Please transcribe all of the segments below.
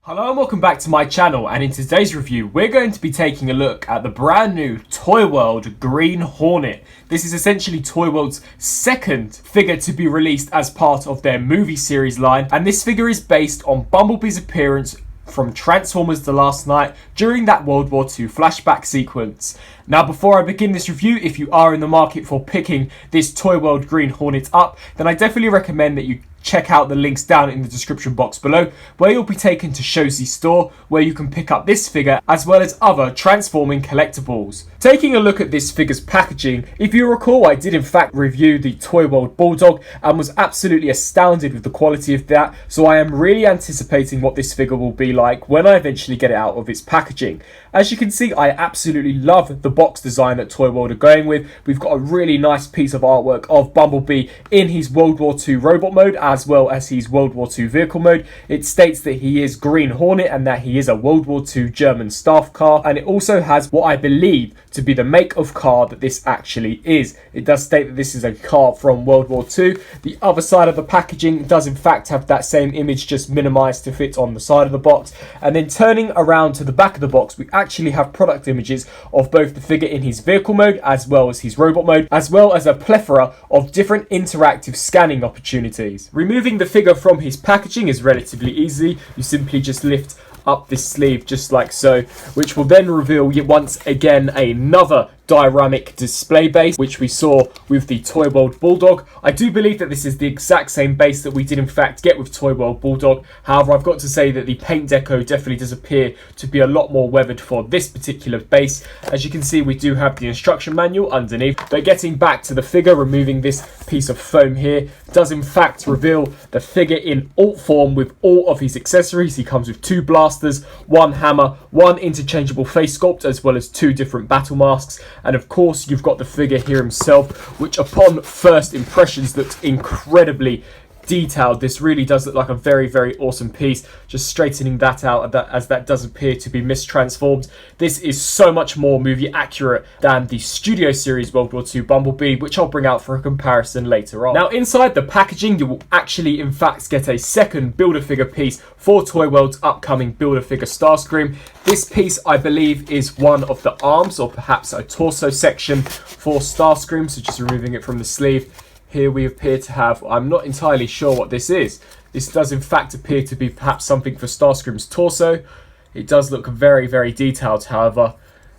Hello and welcome back to my channel, and in today's review we're going to be taking a look at the brand new Toy World Green Hornet. This is essentially Toy World's second figure to be released as part of their movie series line, and this figure is based on Bumblebee's appearance from Transformers The Last Night during that World War II flashback sequence. Now, before I begin this review, if you are in the market for picking this Toy World Green Hornet up, then I definitely recommend that you check out the links down in the description box below, where you'll be taken to Showzy store, where you can pick up this figure as well as other transforming collectibles. Taking a look at this figure's packaging, if you recall, I did in fact review the Toy World Bulldog and was absolutely astounded with the quality of that, so I am really anticipating what this figure will be like when I eventually get it out of its packaging. As you can see, I absolutely love the box design that Toy World are going with. We've got a really nice piece of artwork of Bumblebee in his World War II robot mode as well as his World War II vehicle mode. It states that he is Green Hornet and that he is a World War II German staff car, and it also has what I believe to be the make of car that this actually is. It does state that this is a car from World War II. The other side of the packaging does in fact have that same image, just minimized to fit on the side of the box. And then turning around to the back of the box, we actually have product images of both the figure in his vehicle mode as well as his robot mode, as well as a plethora of different interactive scanning opportunities. Removing the figure from his packaging is relatively easy. You simply just lift up this sleeve just like so, which will then reveal once again another dynamic display base, which we saw with the Toy World Bulldog. I do believe that this is the exact same base that we did in fact get with Toy World Bulldog. However, I've got to say that the paint deco definitely does appear to be a lot more weathered for this particular base. As you can see, we do have the instruction manual underneath. But getting back to the figure, removing this piece of foam here does in fact reveal the figure in alt form with all of his accessories. He comes with 2 blasters, 1 hammer, 1 interchangeable face sculpt, as well as 2 different battle masks. And of course, you've got the figure here himself, which upon first impressions looks incredibly detailed. This really does look like a very, very awesome piece. Just straightening that out, as that does appear to be mistransformed. This is so much more movie accurate than the Studio Series World War II Bumblebee, which I'll bring out for a comparison later on. Now, inside the packaging, you will actually in fact get a second Build-A-Figure piece for Toy World's upcoming Build-A-Figure Starscream. This piece, I believe, is one of the arms or perhaps a torso section for Starscream, so just removing it from the sleeve. Here we appear to have, I'm not entirely sure what this is. This does in fact appear to be perhaps something for Starscream's torso. It does look very, very detailed, however,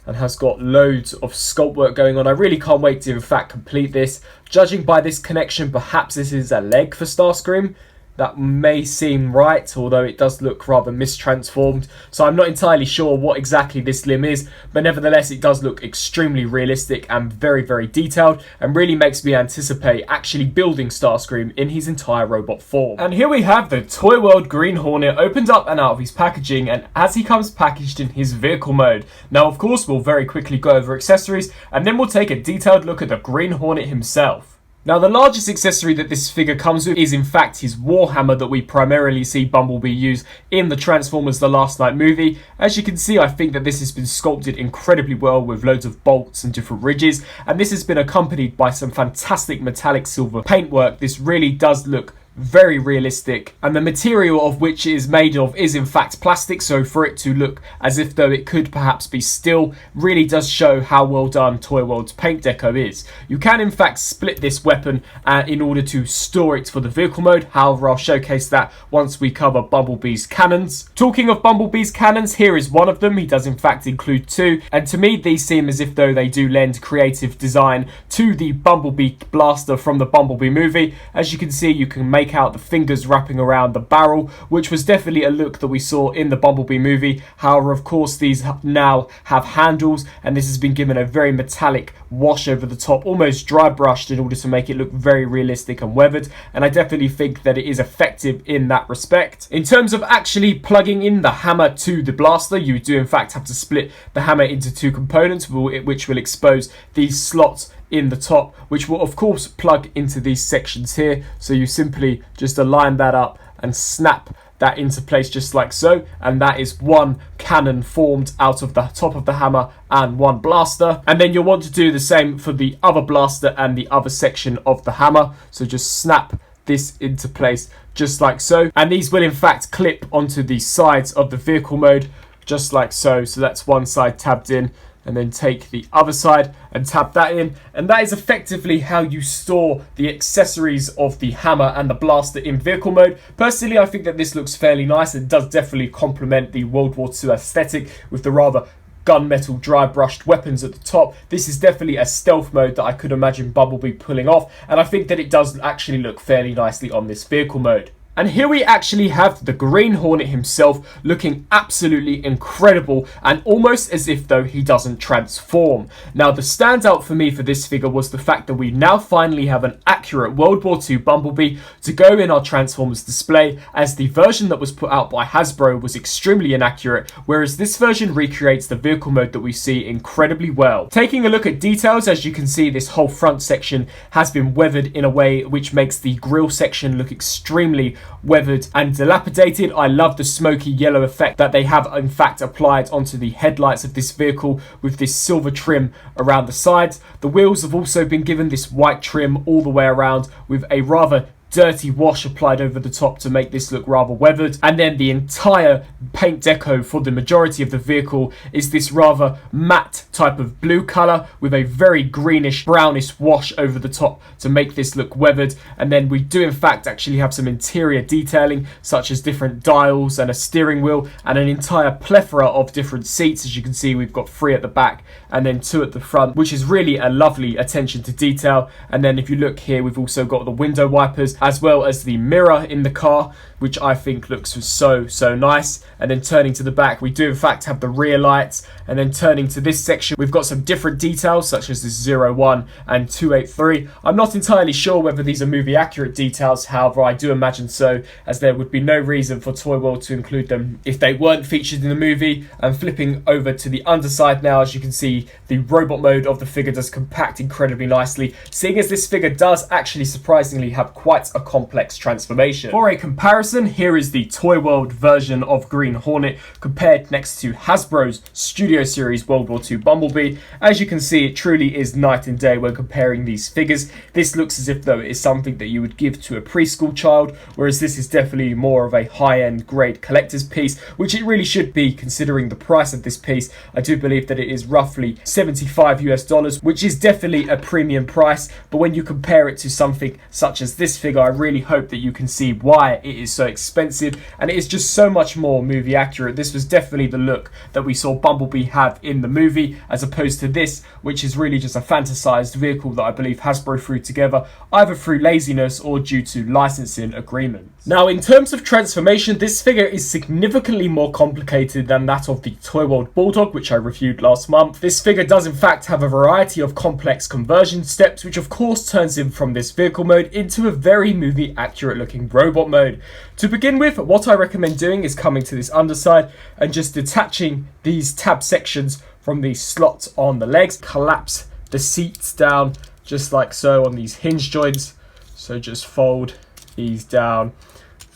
and has got loads of sculpt work going on. I really can't wait to in fact complete this. Judging by this connection, perhaps this is a leg for Starscream. That may seem right, although it does look rather mistransformed. So I'm not entirely sure what exactly this limb is, but nevertheless it does look extremely realistic and very, very detailed, and really makes me anticipate actually building Starscream in his entire robot form. And here we have the Toy World Green Hornet opened up and out of his packaging, and as he comes packaged in his vehicle mode. Now, of course, we'll very quickly go over accessories, and then we'll take a detailed look at the Green Hornet himself. Now, the largest accessory that this figure comes with is in fact his Warhammer that we primarily see Bumblebee use in the Transformers The Last Night movie. As you can see, I think that this has been sculpted incredibly well with loads of bolts and different ridges, and this has been accompanied by some fantastic metallic silver paintwork. This really does look very realistic, and the material of which it is made of is in fact plastic, so for it to look as if though it could perhaps be steel really does show how well done Toy World's paint deco is. You can in fact split this weapon in order to store it for the vehicle mode. However, I'll showcase that once we cover Bumblebee's cannons. Talking of Bumblebee's cannons, here is one of them. He does in fact include 2, and to me these seem as if though they do lend creative design to the Bumblebee blaster from the Bumblebee movie. As you can see, you can make out the fingers wrapping around the barrel, which was definitely a look that we saw in the Bumblebee movie. However, of course, these now have handles, and this has been given a very metallic wash over the top, almost dry brushed, in order to make it look very realistic and weathered, and I definitely think that it is effective in that respect. In terms of actually plugging in the hammer to the blaster, you do in fact have to split the hammer into 2 components, which will expose these slots in the top, which will of course plug into these sections here. So you simply just align that up and snap that into place just like so, and that is 1 cannon formed out of the top of the hammer and 1 blaster. And then you'll want to do the same for the other blaster and the other section of the hammer. So just snap this into place just like so, and these will in fact clip onto the sides of the vehicle mode just like so. So that's one side tabbed in, and then take the other side and tap that in, and that is effectively how you store the accessories of the hammer and the blaster in vehicle mode. Personally, I think that this looks fairly nice and does definitely complement the World War II aesthetic with the rather gunmetal dry brushed weapons at the top. This is definitely a stealth mode that I could imagine Bumblebee pulling off, and I think that it does actually look fairly nicely on this vehicle mode. And here we actually have the Green Hornet himself looking absolutely incredible, and almost as if though he doesn't transform. Now the standout for me for this figure was the fact that we now finally have an accurate World War II Bumblebee to go in our Transformers display, as the version that was put out by Hasbro was extremely inaccurate, whereas this version recreates the vehicle mode that we see incredibly well. Taking a look at details, as you can see, this whole front section has been weathered in a way which makes the grille section look extremely weathered and dilapidated. I love the smoky yellow effect that they have in fact applied onto the headlights of this vehicle with this silver trim around the sides. The wheels have also been given this white trim all the way around with a rather dirty wash applied over the top to make this look rather weathered, and then the entire paint deco for the majority of the vehicle is this rather matte type of blue color with a very greenish brownish wash over the top to make this look weathered. And then we do in fact actually have some interior detailing, such as different dials and a steering wheel and an entire plethora of different seats. As you can see, we've got 3 at the back and then 2 at the front, which is really a lovely attention to detail. And then if you look here, we've also got the window wipers as well as the mirror in the car, which I think looks so nice. And then turning to the back, we do in fact have the rear lights, and then turning to this section, we've got some different details such as this 01 and 283. I'm not entirely sure whether these are movie accurate details, however I do imagine so, as there would be no reason for Toy World to include them if they weren't featured in the movie. And flipping over to the underside now, as you can see, the robot mode of the figure does compact incredibly nicely, seeing as this figure does actually surprisingly have quite a complex transformation. For a comparison, here is the Toy World version of Green Hornet compared next to Hasbro's Studio Series World War II Bumblebee. As you can see, it truly is night and day when comparing these figures. This looks as if though it is something that you would give to a preschool child, whereas this is definitely more of a high-end grade collector's piece, which it really should be considering the price of this piece. I do believe that it is roughly $75 US, which is definitely a premium price, but when you compare it to something such as this figure, I really hope that you can see why it is so expensive, and it is just so much more movie accurate. This was definitely the look that we saw Bumblebee have in the movie, as opposed to this, which is really just a fantasized vehicle that I believe Hasbro threw together either through laziness or due to licensing agreements. Now, in terms of transformation, this figure is significantly more complicated than that of the Toy World Bulldog, which I reviewed last month. This figure does in fact have a variety of complex conversion steps, which of course turns him from this vehicle mode into a very movie accurate looking robot mode. To begin with, what I recommend doing is coming to this underside and just detaching these tab sections from the slots on the legs. Collapse the seats down just like so on these hinge joints. So just fold these down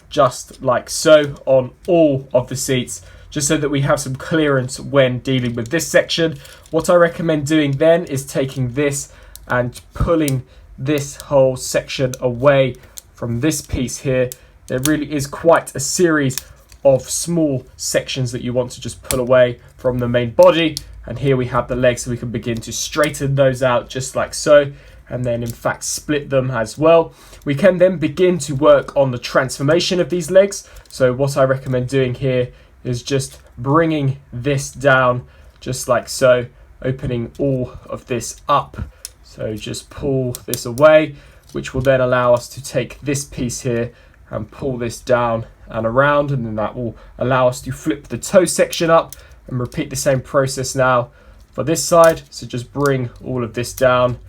just like so on all of the seats, just so that we have some clearance when dealing with this section. What I recommend doing then is taking this and pulling this whole section away from this piece here. There really is quite a series of small sections that you want to just pull away from the main body. And here we have the legs, so we can begin to straighten those out just like so, and then in fact split them as well. We can then begin to work on the transformation of these legs. So what I recommend doing here is just bringing this down just like so, opening all of this up. So just pull this away, which will then allow us to take this piece here and pull this down and around, and then that will allow us to flip the toe section up and repeat the same process now for this side. So just bring all of this down,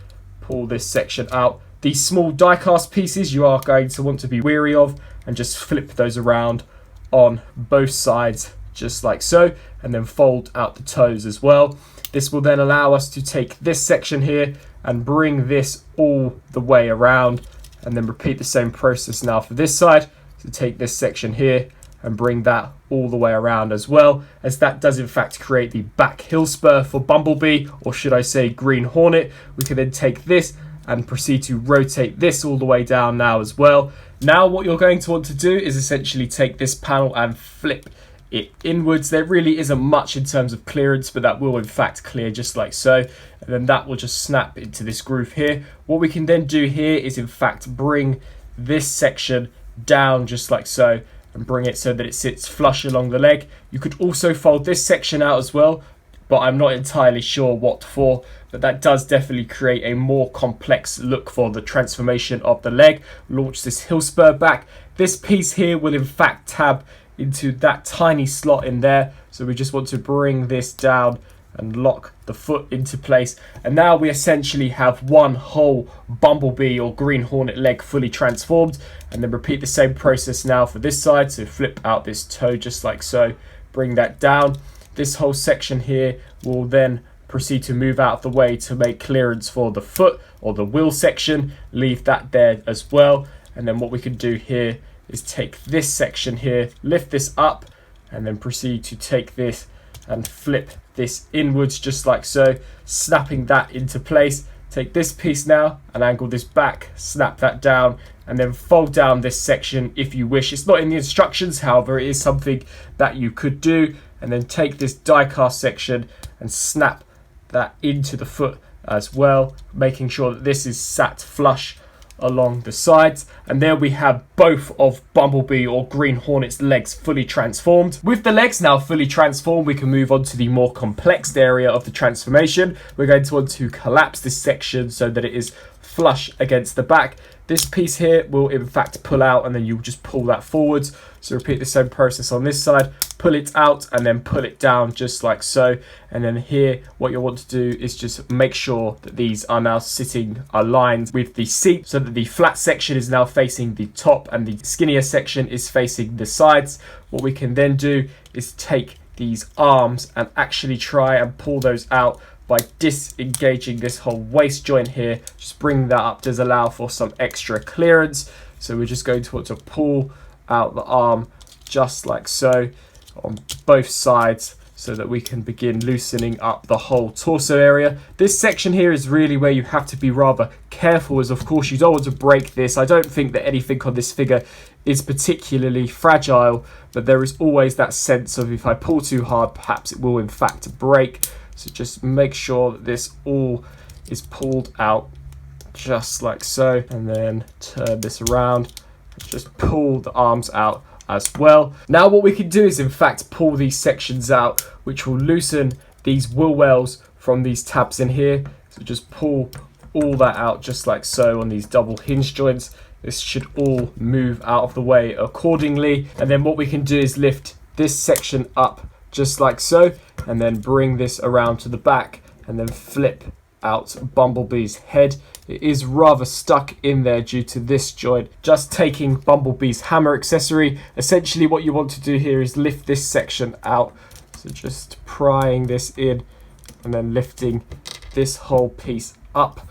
pull this section out. These small die-cast pieces you are going to want to be wary of, and just flip those around on both sides just like so, and then fold out the toes as well. This will then allow us to take this section here and bring this all the way around, and then repeat the same process now for this side. So take this section here and bring that all the way around as well, as that does in fact create the back heel spur for Bumblebee, or should I say Green Hornet. We can then take this and proceed to rotate this all the way down now as well. Now what you're going to want to do is essentially take this panel and flip it inwards. There really isn't much in terms of clearance, but that will in fact clear just like so, and then that will just snap into this groove here. What we can then do here is in fact bring this section down just like so, and bring it so that it sits flush along the leg. You could also fold this section out as well, but I'm not entirely sure what for, but that does definitely create a more complex look for the transformation of the leg. Launch this heel spur back. This piece here will in fact tab into that tiny slot in there, so we just want to bring this down and lock the foot into place, and now we essentially have one whole Bumblebee or Green Hornet leg fully transformed. And then repeat the same process now for this side. So flip out this toe just like so, bring that down. This whole section here will then proceed to move out of the way to make clearance for the foot or the wheel section. Leave that there as well, and then what we can do here is take this section here, lift this up, and then proceed to take this and flip this inwards just like so, snapping that into place. Take this piece now and angle this back, snap that down, and then fold down this section if you wish. It's not in the instructions, however it is something that you could do. And then take this die cast section and snap that into the foot as well, making sure that this is sat flush along the sides. And there we have both of Bumblebee or Green Hornet's legs fully transformed. With the legs now fully transformed, we can move on to the more complex area of the transformation. We're going to want to collapse this section so that it is flush against the back. This piece here will in fact pull out, and then you'll just pull that forwards. So repeat the same process on this side. Pull it out and then pull it down just like so. And then here what you'll want to do is just make sure that these are now sitting aligned with the seat, so that the flat section is now facing the top and the skinnier section is facing the sides. What we can then do is take these arms and actually try and pull those out by disengaging this whole waist joint here. Just bring that up, does allow for some extra clearance. So we're just going to want to pull out the arm just like so on both sides, so that we can begin loosening up the whole torso area. This section here is really where you have to be rather careful, as of course you don't want to break this. I don't think that anything on this figure is particularly fragile, but there is always that sense of if I pull too hard, perhaps it will in fact break. So just make sure that this all is pulled out just like so, and then turn this around, just pull the arms out as well. Now what we can do is in fact pull these sections out, which will loosen these wheel wells from these tabs in here. So just pull all that out just like so on these double hinge joints. This should all move out of the way accordingly. And then what we can do is lift this section up just like so, and then bring this around to the back, and then flip out Bumblebee's head. It is rather stuck in there due to this joint. Just taking Bumblebee's hammer accessory, essentially what you want to do here is lift this section out. So just prying this in and then lifting this whole piece up.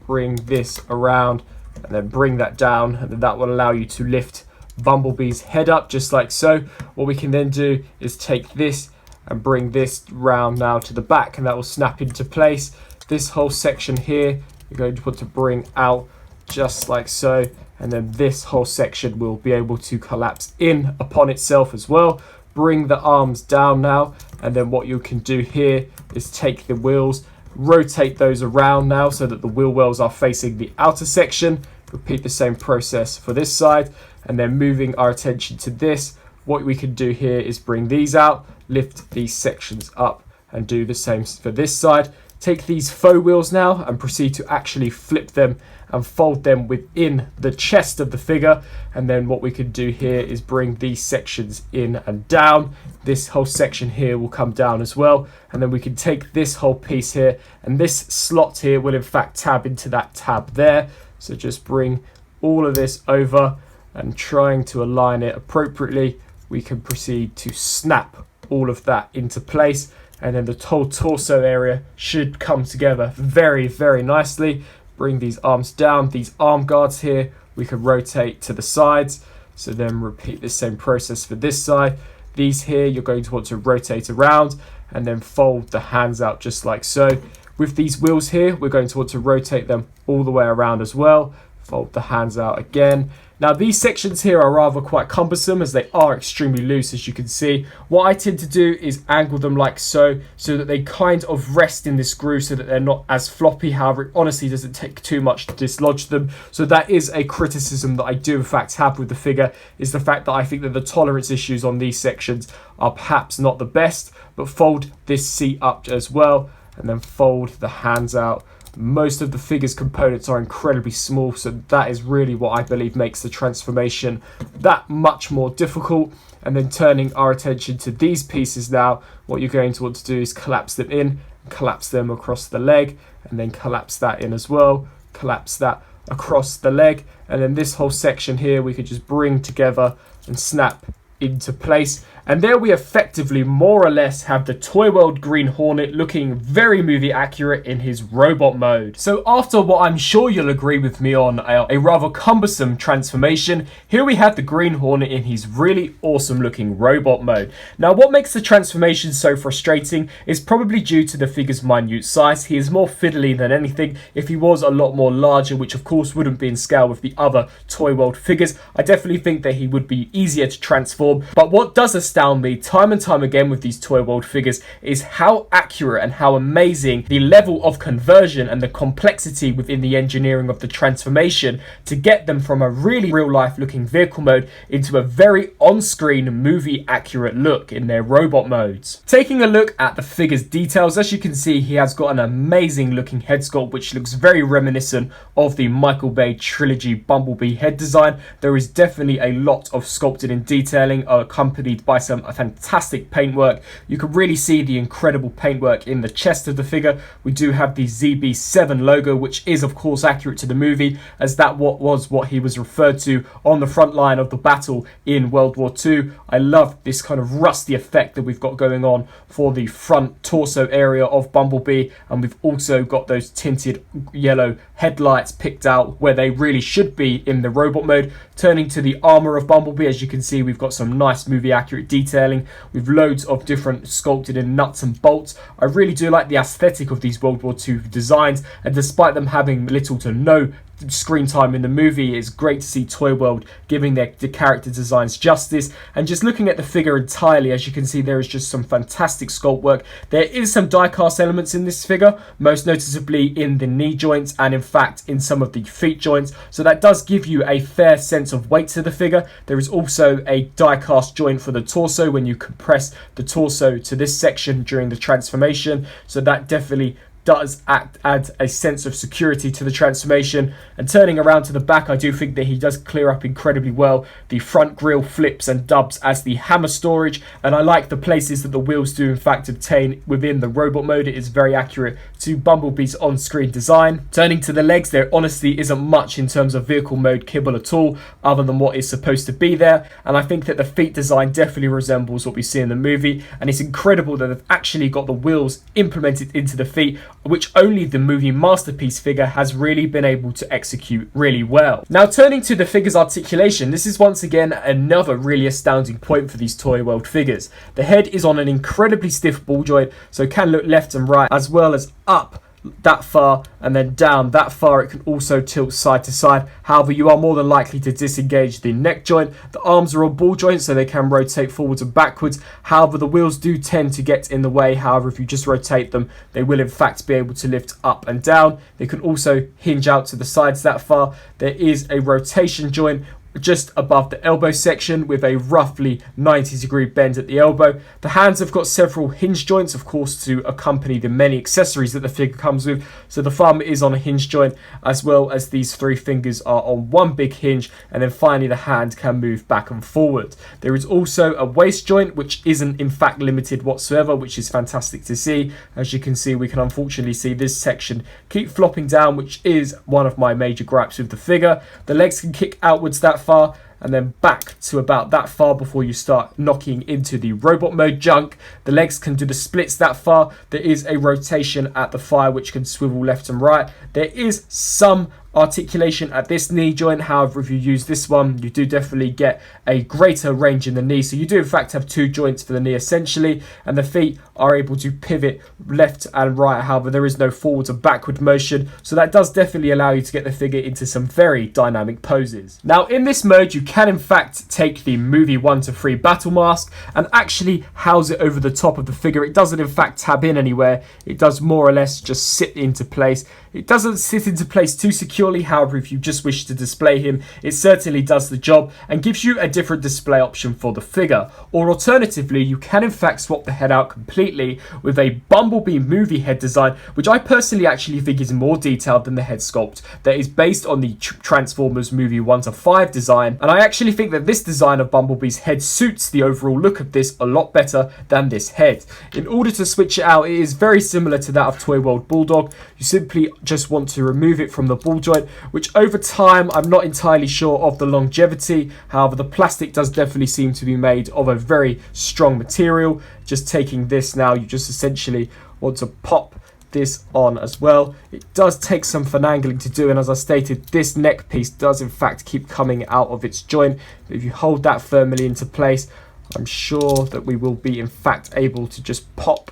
Bring this around and then bring that down, and then that will allow you to lift Bumblebee's head up just like so. What we can then do is take this and bring this round now to the back, and that will snap into place. This whole section here you're going to want to bring out just like so, and then this whole section will be able to collapse in upon itself as well. Bring the arms down now, and then what you can do here is take the wheels, rotate those around now so that the wheel wells are facing the outer section. Repeat the same process for this side, and then moving our attention to this, what we can do here is bring these out, lift these sections up, and do the same for this side. Take these faux wheels now and proceed to actually flip them and fold them within the chest of the figure. And then what we can do here is bring these sections in and down. This whole section here will come down as well. And then we can take this whole piece here, and this slot here will in fact tab into that tab there. So just bring all of this over, and trying to align it appropriately, we can proceed to snap all of that into place, and then the whole torso area should come together very, very nicely. Bring these arms down. These arm guards here we can rotate to the sides, so then repeat the same process for this side. These here you're going to want to rotate around and then fold the hands out just like so. With these wheels here, we're going to want to rotate them all the way around as well. Fold the hands out again. Now these sections here are rather quite cumbersome as they are extremely loose, as you can see. What I tend to do is angle them like so that they kind of rest in this groove so that they're not as floppy. However, it honestly doesn't take too much to dislodge them. So that is a criticism that I do in fact have with the figure, is the fact that I think that the tolerance issues on these sections are perhaps not the best. But fold this seat up as well and then fold the hands out. Most of the figure's components are incredibly small, so that is really what I believe makes the transformation that much more difficult. And then turning our attention to these pieces now, what you're going to want to do is collapse them in, collapse them across the leg, and then collapse that in as well, collapse that across the leg, and then this whole section here we could just bring together and snap into place. And there we effectively more or less have the Toy World Green Hornet looking very movie accurate in his robot mode. So after what I'm sure you'll agree with me on a rather cumbersome transformation, here we have the Green Hornet in his really awesome looking robot mode. Now what makes the transformation so frustrating is probably due to the figure's minute size. He is more fiddly than anything. If he was a lot more larger, which of course wouldn't be in scale with the other Toy World figures, I definitely think that he would be easier to transform. But what does astound me time and time again with these Toy World figures is how accurate and how amazing the level of conversion and the complexity within the engineering of the transformation to get them from a really real life looking vehicle mode into a very on-screen movie accurate look in their robot modes. Taking a look at the figure's details, as you can see, he has got an amazing looking head sculpt which looks very reminiscent of the Michael Bay trilogy Bumblebee head design. There is definitely a lot of sculpted in detailing accompanied by some fantastic paintwork. You can really see the incredible paintwork in the chest of the figure. We do have the ZB7 logo, which is of course accurate to the movie, as that was what he was referred to on the front line of the battle in World War II. I love this kind of rusty effect that we've got going on for the front torso area of Bumblebee, and we've also got those tinted yellow headlights picked out where they really should be in the robot mode. Turning to the armor of Bumblebee, as you can see, we've got some nice movie accurate detailing with loads of different sculpted in nuts and bolts. I really do like the aesthetic of these World War II designs, and despite them having little to no screen time in the movie, it's great to see Toy World giving the character designs justice. And just looking at the figure entirely, as you can see, there is just some fantastic sculpt work. There is some die-cast elements in this figure, most noticeably in the knee joints and in fact in some of the feet joints, so that does give you a fair sense of weight to the figure. There is also a die-cast joint for the torso when you compress the torso to this section during the transformation, so that definitely does add a sense of security to the transformation. And turning around to the back, I do think that he does clear up incredibly well. The front grille flips and dubs as the hammer storage, and I like the places that the wheels do in fact obtain within the robot mode. It is very accurate to Bumblebee's on-screen design. Turning to the legs, there honestly isn't much in terms of vehicle mode kibble at all other than what is supposed to be there, and I think that the feet design definitely resembles what we see in the movie, and it's incredible that they've actually got the wheels implemented into the feet, which only the movie masterpiece figure has really been able to execute really well. Now turning to the figure's articulation, this is once again another really astounding point for these Toy World figures. The head is on an incredibly stiff ball joint, so it can look left and right as well as up that far and then down that far. It can also tilt side to side. However, you are more than likely to disengage the neck joint. The arms are on ball joints, so they can rotate forwards and backwards. However, the wheels do tend to get in the way. However, if you just rotate them, they will in fact be able to lift up and down. They can also hinge out to the sides that far. There is a rotation joint just above the elbow section with a roughly 90-degree bend at the elbow. The hands have got several hinge joints, of course, to accompany the many accessories that the figure comes with. So the thumb is on a hinge joint, as well as these three fingers are on one big hinge, and then finally the hand can move back and forward. There is also a waist joint, which isn't in fact limited whatsoever, which is fantastic to see. As you can see, we can unfortunately see this section keep flopping down, which is one of my major gripes with the figure. The legs can kick outwards that far and then back to about that far before you start knocking into the robot mode junk. The legs can do the splits that far. There is a rotation at the thigh which can swivel left and right. There is some articulation at this knee joint. However, if you use this one, you do definitely get a greater range in the knee. So you do in fact have two joints for the knee essentially, and the feet are able to pivot left and right. However, there is no forward and backward motion, so that does definitely allow you to get the figure into some very dynamic poses. Now, in this mode, you can in fact take the movie 1 to 3 battle mask and actually house it over the top of the figure. It doesn't in fact tab in anywhere. It does more or less just sit into place. It doesn't sit into place too securely. However, if you just wish to display him, it certainly does the job and gives you a different display option for the figure. Or alternatively, you can in fact swap the head out completely with a Bumblebee movie head design, which I personally actually think is more detailed than the head sculpt that is based on the Transformers movie 1 to 5 design. And I actually think that this design of Bumblebee's head suits the overall look of this a lot better than this head. In order to switch it out, it is very similar to that of Toy World Bulldog. You simply just want to remove it from the ball joint, which over time I'm not entirely sure of the longevity. However, the plastic does definitely seem to be made of a very strong material. Just taking this now, you just essentially want to pop this on as well. It does take some finagling to do, and as I stated, this neck piece does in fact keep coming out of its joint. But if you hold that firmly into place, I'm sure that we will be in fact able to just pop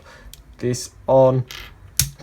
this on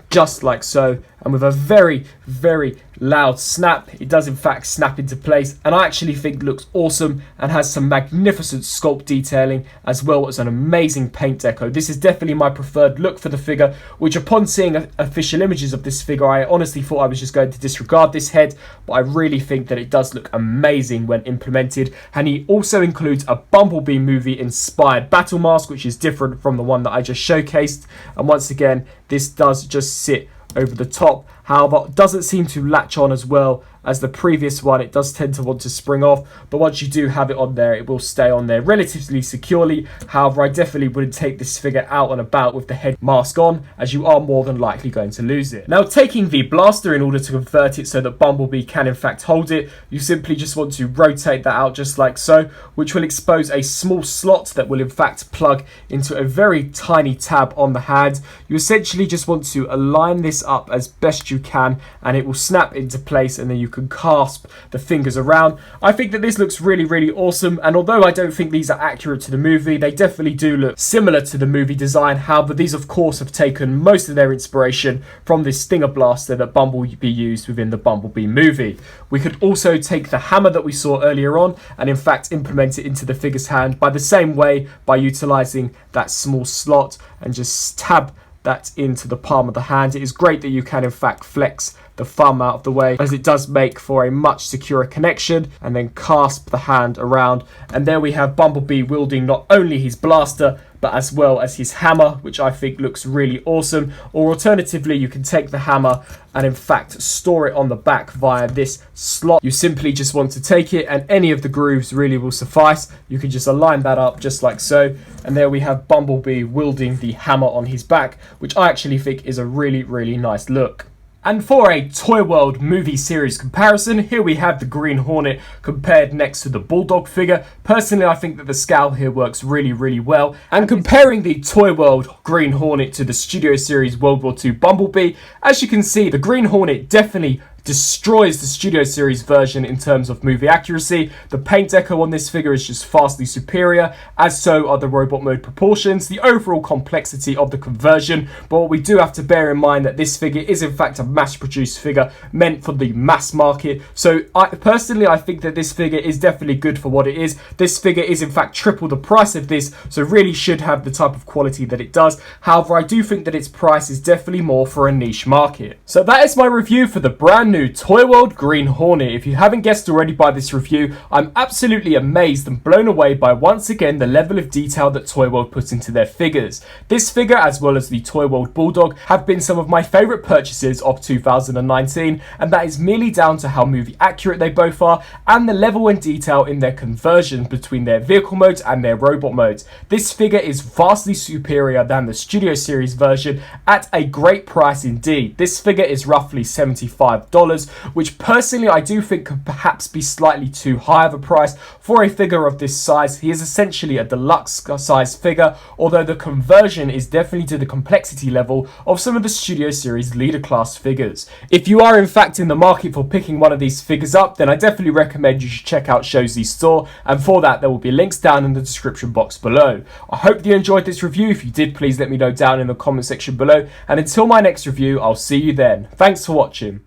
just like so, and with a very, very loud snap, it does in fact snap into place, and I actually think looks awesome and has some magnificent sculpt detailing as well as an amazing paint deco. This is definitely my preferred look for the figure, which upon seeing official images of this figure, I honestly thought I was just going to disregard this head, but I really think that it does look amazing when implemented. And he also includes a Bumblebee movie inspired battle mask, which is different from the one that I just showcased, and once again, this does just sit over the top. However, it doesn't seem to latch on as well as the previous one. It does tend to want to spring off, but once you do have it on there, it will stay on there relatively securely. However, I definitely wouldn't take this figure out and about with the head mask on, as you are more than likely going to lose it. Now, taking the blaster, in order to convert it so that Bumblebee can in fact hold it, you simply just want to rotate that out just like so, which will expose a small slot that will in fact plug into a very tiny tab on the hand. You essentially just want to align this up as best you can, and it will snap into place, and then you can clasp the fingers around. I think that this looks really, really awesome, and although I don't think these are accurate to the movie, they definitely do look similar to the movie design. However, these of course have taken most of their inspiration from this Stinger blaster that Bumblebee used within the Bumblebee movie. We could also take the hammer that we saw earlier on and in fact implement it into the figure's hand by the same way, by utilizing that small slot and just tab that into the palm of the hand. It is great that you can in fact flex the thumb out of the way, as it does make for a much securer connection, and then clasp the hand around, and there we have Bumblebee wielding not only his blaster but as well as his hammer, which I think looks really awesome. Or alternatively, you can take the hammer and in fact store it on the back via this slot. You simply just want to take it, and any of the grooves really will suffice. You can just align that up just like so, and there we have Bumblebee wielding the hammer on his back, which I actually think is a really, really nice look. And for a Toy World movie series comparison, here we have the Green Hornet compared next to the Bulldog figure. Personally, I think that the scale here works really, really well. And comparing the Toy World Green Hornet to the Studio Series World War II Bumblebee, as you can see, the Green Hornet definitely destroys the Studio Series version in terms of movie accuracy. The paint deco on this figure is just vastly superior, as so are the robot mode proportions, the overall complexity of the conversion. But what we do have to bear in mind that this figure is in fact a mass-produced figure meant for the mass market. So personally, I think that this figure is definitely good for what it is. This figure is in fact triple the price of this, so really should have the type of quality that it does. However, I do think that its price is definitely more for a niche market. So that is my review for the brand new Toy World Green Hornet. If you haven't guessed already by this review, I'm absolutely amazed and blown away by once again the level of detail that Toy World put into their figures. This figure, as well as the Toy World Bulldog, have been some of my favourite purchases of 2019, and that is merely down to how movie accurate they both are and the level and detail in their conversion between their vehicle modes and their robot modes. This figure is vastly superior than the Studio Series version at a great price indeed. This figure is roughly $75. $100, which personally I do think could perhaps be slightly too high of a price for a figure of this size. He is essentially a deluxe size figure, although the conversion is definitely to the complexity level of some of the Studio Series leader class figures. If you are in fact in the market for picking one of these figures up, then I definitely recommend you should check out Shozy's store, and for that there will be links down in the description box below. I hope you enjoyed this review. If you did, please let me know down in the comment section below, and until my next review, I'll see you then. Thanks for watching.